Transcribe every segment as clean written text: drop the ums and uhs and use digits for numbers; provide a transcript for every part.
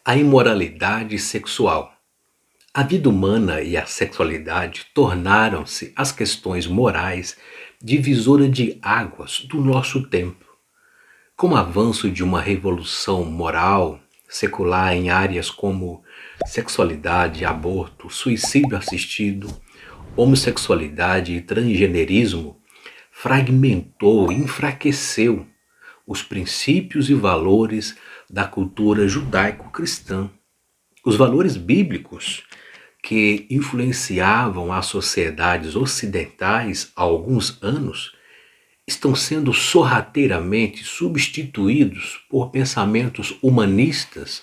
A imoralidade sexual. A vida humana e a sexualidade tornaram-se as questões morais divisora de águas do nosso tempo. Com o avanço de uma revolução moral secular em áreas como sexualidade, aborto, suicídio assistido, homossexualidade e transgenerismo, fragmentou e enfraqueceu os princípios e valores da cultura judaico-cristã. Os valores bíblicos que influenciavam as sociedades ocidentais há alguns anos estão sendo sorrateiramente substituídos por pensamentos humanistas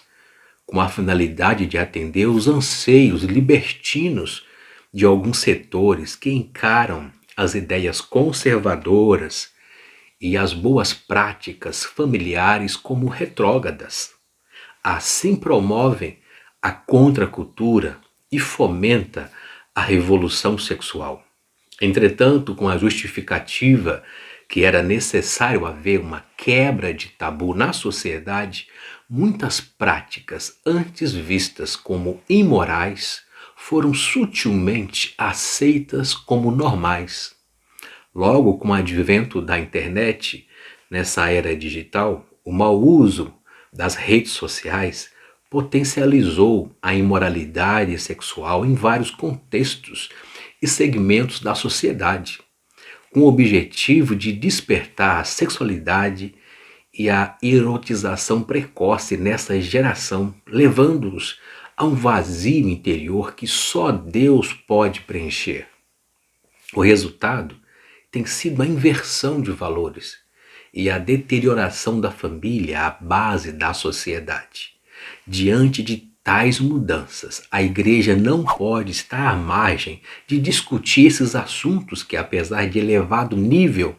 com a finalidade de atender os anseios libertinos de alguns setores que encaram as ideias conservadoras e as boas práticas familiares como retrógradas. Assim promovem a contracultura e fomenta a revolução sexual. Entretanto, com a justificativa que era necessário haver uma quebra de tabu na sociedade, muitas práticas antes vistas como imorais foram sutilmente aceitas como normais. Logo, com o advento da internet, nessa era digital, o mau uso das redes sociais potencializou a imoralidade sexual em vários contextos e segmentos da sociedade, com o objetivo de despertar a sexualidade e a erotização precoce nessa geração, levando-os a um vazio interior que só Deus pode preencher. O resultado tem sido a inversão de valores e a deterioração da família, a base da sociedade. Diante de tais mudanças, a igreja não pode estar à margem de discutir esses assuntos que, apesar de elevado nível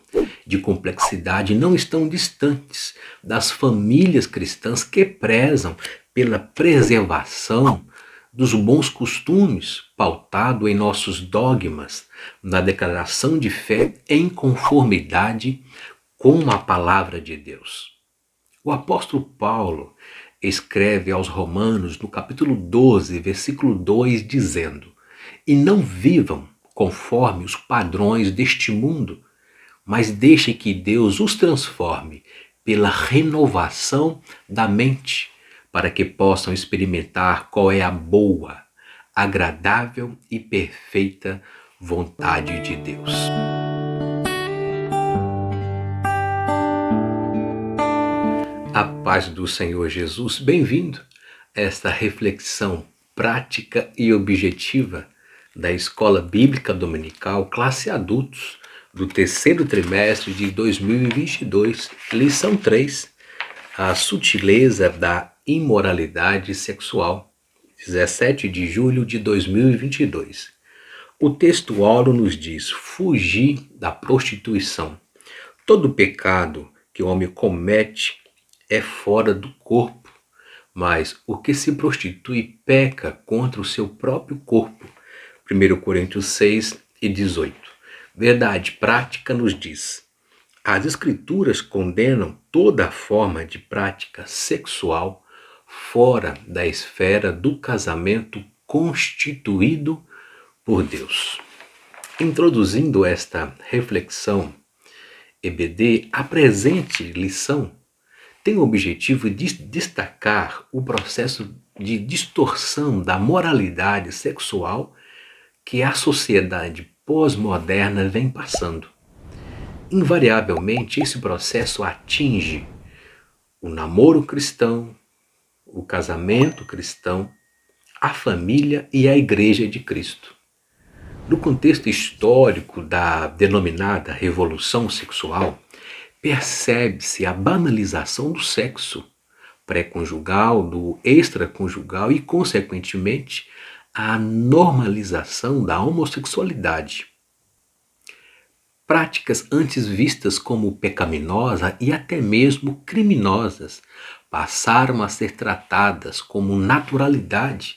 de complexidade, não estão distantes das famílias cristãs que prezam pela preservação dos bons costumes, pautado em nossos dogmas, na declaração de fé em conformidade com a palavra de Deus. O apóstolo Paulo escreve aos Romanos no capítulo 12, versículo 2, dizendo: "E não vivam conforme os padrões deste mundo, mas deixem que Deus os transforme pela renovação da mente, para que possam experimentar qual é a boa, agradável e perfeita vontade de Deus." A paz do Senhor Jesus, bem-vindo a esta reflexão prática e objetiva da Escola Bíblica Dominical Classe Adultos do terceiro trimestre de 2022, lição 3, a sutileza da imoralidade sexual, 17 de julho de 2022. O texto áureo nos diz: fugir da prostituição. Todo pecado que o homem comete é fora do corpo, mas o que se prostitui peca contra o seu próprio corpo. 1 Coríntios 6 e 18. Verdade prática nos diz: as Escrituras condenam toda forma de prática sexual fora da esfera do casamento constituído por Deus. Introduzindo esta reflexão, EBD, a presente lição tem o objetivo de destacar o processo de distorção da moralidade sexual que a sociedade pós-moderna vem passando. Invariavelmente, esse processo atinge o namoro cristão, o casamento cristão, a família e a Igreja de Cristo. No contexto histórico da denominada Revolução Sexual, percebe-se a banalização do sexo pré-conjugal, do extraconjugal e, consequentemente, a normalização da homossexualidade. Práticas antes vistas como pecaminosas e até mesmo criminosas passaram a ser tratadas como naturalidade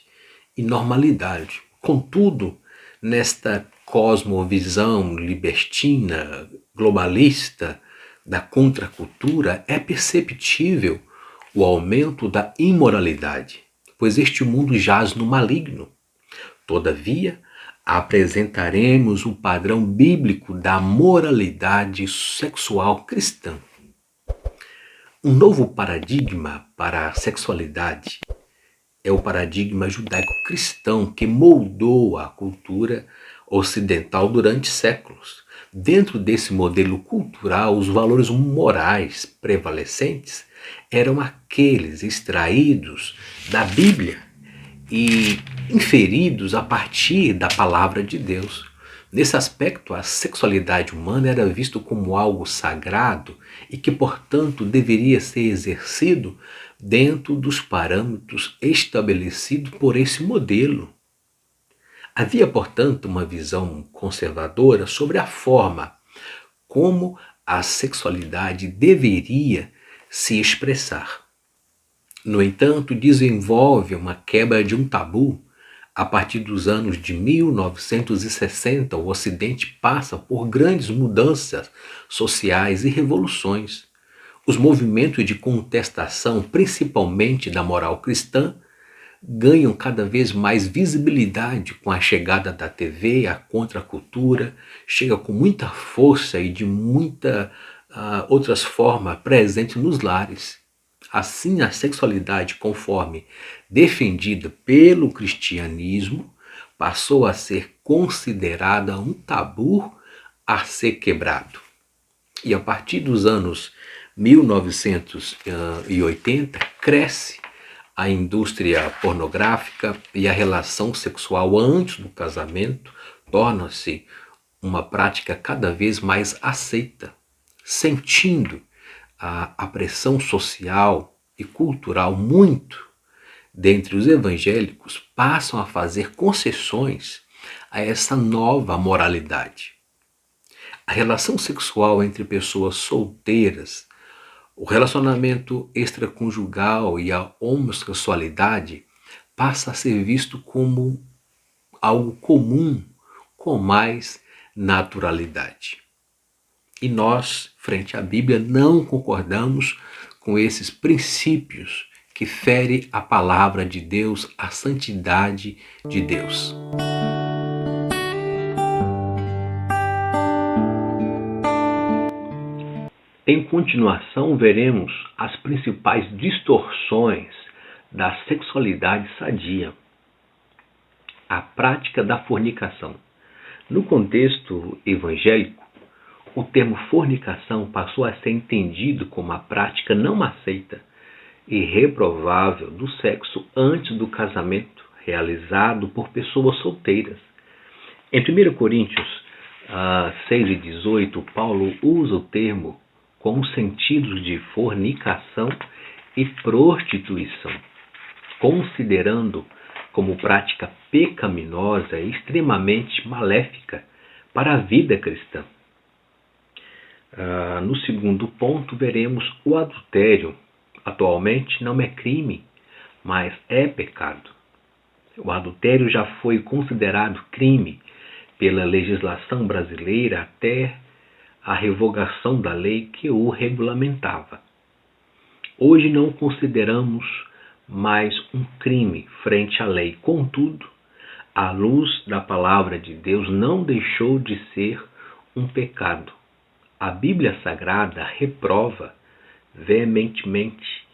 e normalidade. Contudo, nesta cosmovisão libertina, globalista, da contracultura, é perceptível o aumento da imoralidade. pois este mundo jaz no maligno. Todavia, apresentaremos o padrão bíblico da moralidade sexual cristã. Um novo paradigma para a sexualidade é o paradigma judaico-cristão que moldou a cultura ocidental durante séculos. Dentro desse modelo cultural, os valores morais prevalecentes eram aqueles extraídos da Bíblia e inferidos a partir da palavra de Deus. Nesse aspecto, a sexualidade humana era vista como algo sagrado e que, portanto, deveria ser exercido dentro dos parâmetros estabelecidos por esse modelo. Havia, portanto, uma visão conservadora sobre a forma como a sexualidade deveria se expressar. No entanto, desenvolve uma quebra de um tabu. A partir dos anos de 1960, o Ocidente passa por grandes mudanças sociais e revoluções. Os movimentos de contestação, principalmente da moral cristã, ganham cada vez mais visibilidade com a chegada da TV, a contracultura, chega com muita força e de muitas outras formas presente nos lares. Assim, a sexualidade, conforme defendida pelo cristianismo, passou a ser considerada um tabu a ser quebrado. E a partir dos anos 1980, cresce a indústria pornográfica e a relação sexual antes do casamento torna-se uma prática cada vez mais aceita, sentindo a pressão social e cultural muito dentre os evangélicos passam a fazer concessões a essa nova moralidade. A relação sexual entre pessoas solteiras, o relacionamento extraconjugal e a homossexualidade passa a ser visto como algo comum com mais naturalidade. E nós, frente à Bíblia, não concordamos com esses princípios que ferem a palavra de Deus, a santidade de Deus. Em continuação, veremos as principais distorções da sexualidade sadia. A prática da fornicação. No contexto evangélico, o termo fornicação passou a ser entendido como a prática não aceita e reprovável do sexo antes do casamento, realizado por pessoas solteiras. Em 1 Coríntios 6:18, Paulo usa o termo com os sentidos de fornicação e prostituição, considerando como prática pecaminosa e extremamente maléfica para a vida cristã. No segundo ponto, veremos o adultério. Atualmente não é crime, mas é pecado. O adultério já foi considerado crime pela legislação brasileira até a revogação da lei que o regulamentava. Hoje não consideramos mais um crime frente à lei. Contudo, à luz da palavra de Deus, não deixou de ser um pecado. A Bíblia Sagrada reprova veementemente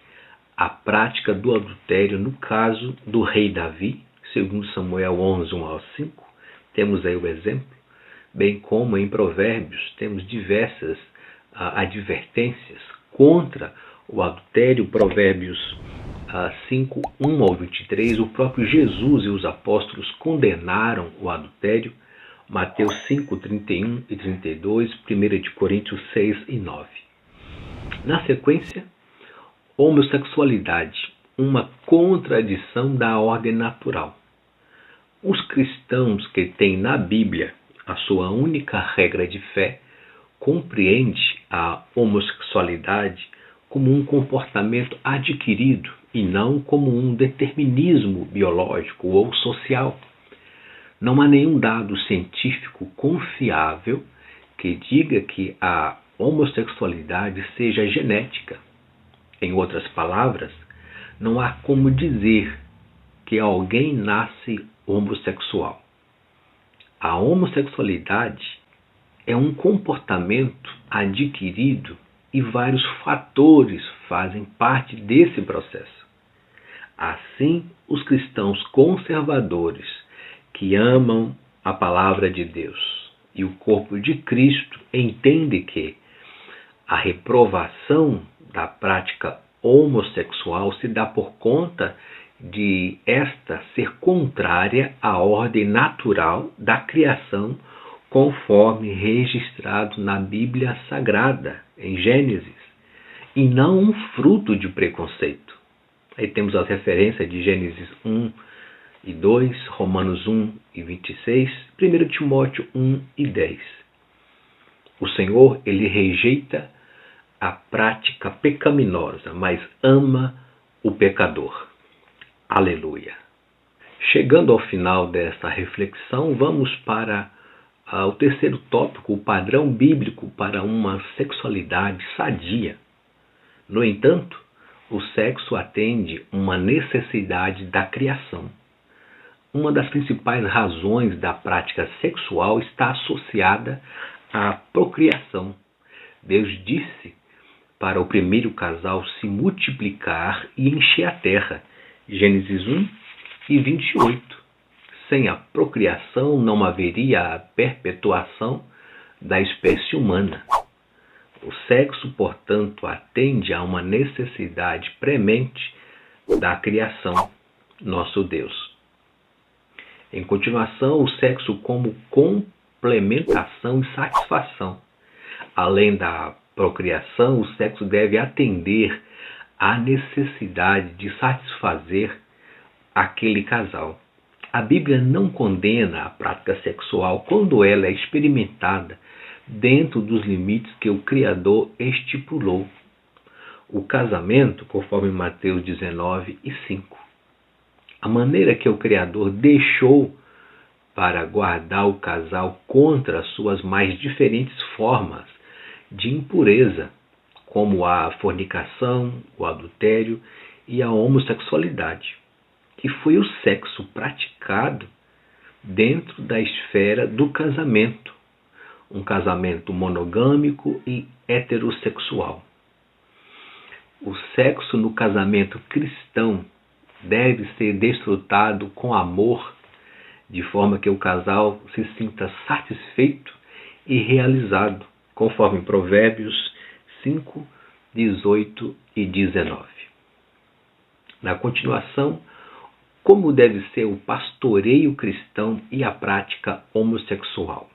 a prática do adultério no caso do rei Davi, segundo Samuel 11:1-5, temos aí o exemplo, bem como em Provérbios temos diversas advertências contra o adultério. Provérbios 5:1-23, o próprio Jesus e os apóstolos condenaram o adultério. Mateus 5:31 e 32, 1 Coríntios 6:9. Na sequência, homossexualidade, uma contradição da ordem natural. Os cristãos que têm na Bíblia a sua única regra de fé compreendem a homossexualidade como um comportamento adquirido e não como um determinismo biológico ou social. Não há nenhum dado científico confiável que diga que a homossexualidade seja genética. Em outras palavras, não há como dizer que alguém nasce homossexual. A homossexualidade é um comportamento adquirido e vários fatores fazem parte desse processo. Assim, os cristãos conservadores que amam a palavra de Deus e o corpo de Cristo entendem que a reprovação da prática homossexual se dá por conta de esta ser contrária à ordem natural da criação, conforme registrado na Bíblia Sagrada, em Gênesis, e não um fruto de preconceito. Aí temos as referências de Gênesis 1 e 2, Romanos 1 e 26, 1 Timóteo 1 e 10. O Senhor, ele rejeita a prática pecaminosa, mas ama o pecador. Aleluia. Chegando ao final desta reflexão, vamos para o terceiro tópico, o padrão bíblico para uma sexualidade sadia. No entanto, o sexo atende uma necessidade da criação. Uma das principais razões da prática sexual está associada à procriação. Deus disse para o primeiro casal se multiplicar e encher a terra. Gênesis 1 e 28. Sem a procriação não haveria a perpetuação da espécie humana. O sexo, portanto, atende a uma necessidade premente da criação, nosso Deus. Em continuação, o sexo como complementação e satisfação. Além da procriação, o sexo deve atender à necessidade de satisfazer aquele casal. A Bíblia não condena a prática sexual quando ela é experimentada dentro dos limites que o Criador estipulou. O casamento, conforme Mateus 19 e 5. A maneira que o Criador deixou para guardar o casal contra as suas mais diferentes formas de impureza, como a fornicação, o adultério e a homossexualidade, que foi o sexo praticado dentro da esfera do casamento, um casamento monogâmico e heterossexual. O sexo no casamento cristão deve ser desfrutado com amor, de forma que o casal se sinta satisfeito e realizado, conforme Provérbios 5, 18 e 19. Na continuação, como deve ser o pastoreio cristão e a prática homossexual.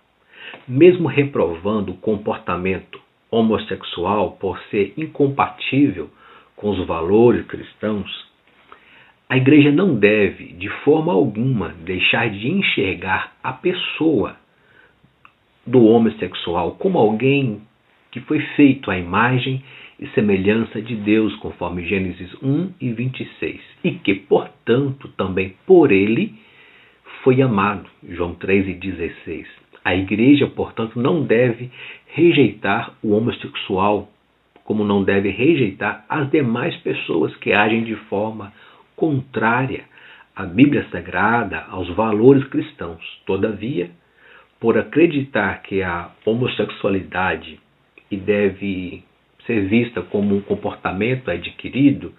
Mesmo reprovando o comportamento homossexual por ser incompatível com os valores cristãos, a igreja não deve, de forma alguma, deixar de enxergar a pessoa do homossexual como alguém que foi feito à imagem e semelhança de Deus, conforme Gênesis 1 e 26, e que, portanto, também por ele foi amado, João 3 e 16. A igreja, portanto, não deve rejeitar o homossexual, como não deve rejeitar as demais pessoas que agem de forma contrária à Bíblia Sagrada, aos valores cristãos. Todavia, por acreditar que a homossexualidade deve ser vista como um comportamento adquirido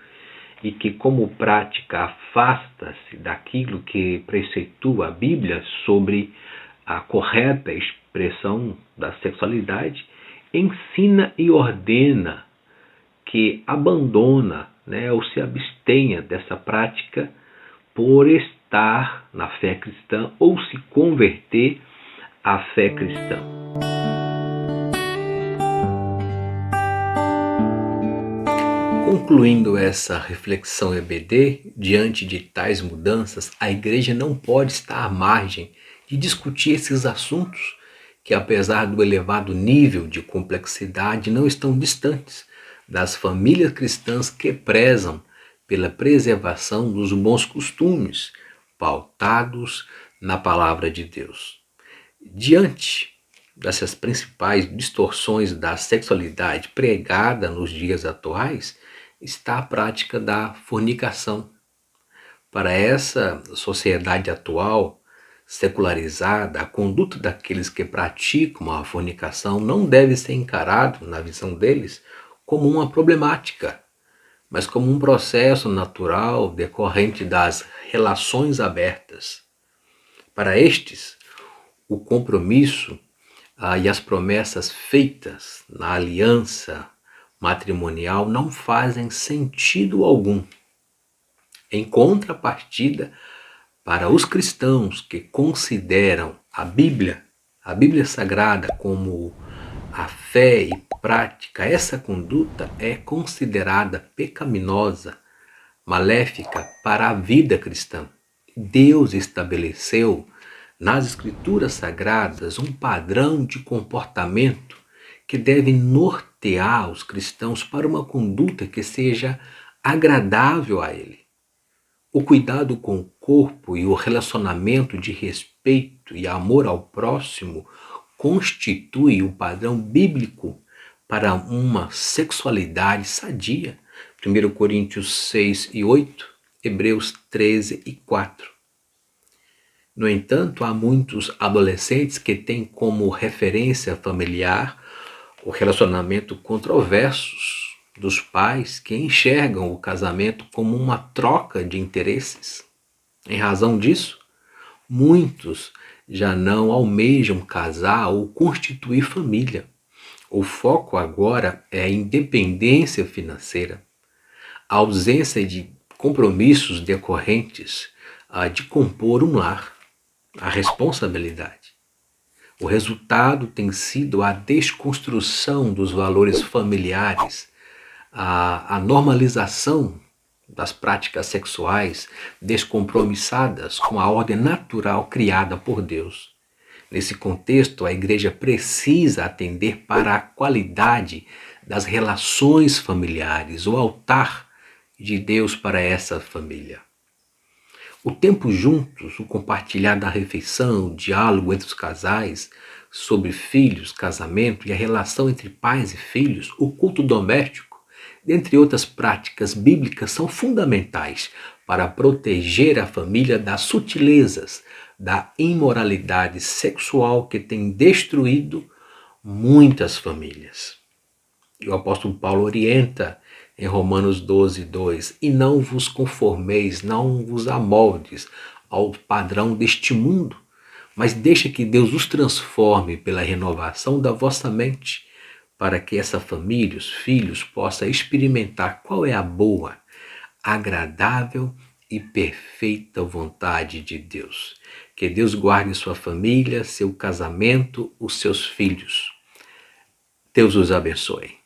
e que, como prática, afasta-se daquilo que preceitua a Bíblia sobre a correta expressão da sexualidade, ensina e ordena que abandona, ou se abstenha dessa prática por estar na fé cristã ou se converter à fé cristã. Concluindo essa reflexão EBD, diante de tais mudanças, a igreja não pode estar à margem de discutir esses assuntos que, apesar do elevado nível de complexidade, não estão distantes das famílias cristãs que prezam pela preservação dos bons costumes pautados na palavra de Deus. Diante dessas principais distorções da sexualidade pregada nos dias atuais, está a prática da fornicação. Para essa sociedade atual, secularizada, a conduta daqueles que praticam a fornicação não deve ser encarado, na visão deles, como uma problemática, mas como um processo natural decorrente das relações abertas. Para estes, o compromisso e as promessas feitas na aliança matrimonial não fazem sentido algum. Em contrapartida, para os cristãos que consideram a Bíblia Sagrada, como a fé e prática, essa conduta é considerada pecaminosa, maléfica para a vida cristã. Deus estabeleceu nas Escrituras Sagradas um padrão de comportamento que deve nortear os cristãos para uma conduta que seja agradável a Ele. O cuidado com o corpo e o relacionamento de respeito e amor ao próximo constitui o padrão bíblico para uma sexualidade sadia. 1 Coríntios 6 e 8, Hebreus 13 e 4. No entanto, há muitos adolescentes que têm como referência familiar o relacionamento controversos dos pais que enxergam o casamento como uma troca de interesses. Em razão disso, muitos já não almejam casar ou constituir família. O foco agora é a independência financeira, a ausência de compromissos decorrentes de compor um lar, a responsabilidade. O resultado tem sido a desconstrução dos valores familiares, a normalização das práticas sexuais descompromissadas com a ordem natural criada por Deus. Nesse contexto, a igreja precisa atender para a qualidade das relações familiares, o altar de Deus para essa família. O tempo juntos, o compartilhar da refeição, o diálogo entre os casais sobre filhos, casamento e a relação entre pais e filhos, o culto doméstico, dentre outras práticas bíblicas, são fundamentais para proteger a família das sutilezas, da imoralidade sexual que tem destruído muitas famílias. E o apóstolo Paulo orienta em Romanos 12, 2, e não vos conformeis, não vos amoldes ao padrão deste mundo, mas deixa que Deus os transforme pela renovação da vossa mente, para que essa família, os filhos, possa experimentar qual é a boa, agradável e perfeita vontade de Deus. Que Deus guarde sua família, seu casamento, os seus filhos. Deus os abençoe.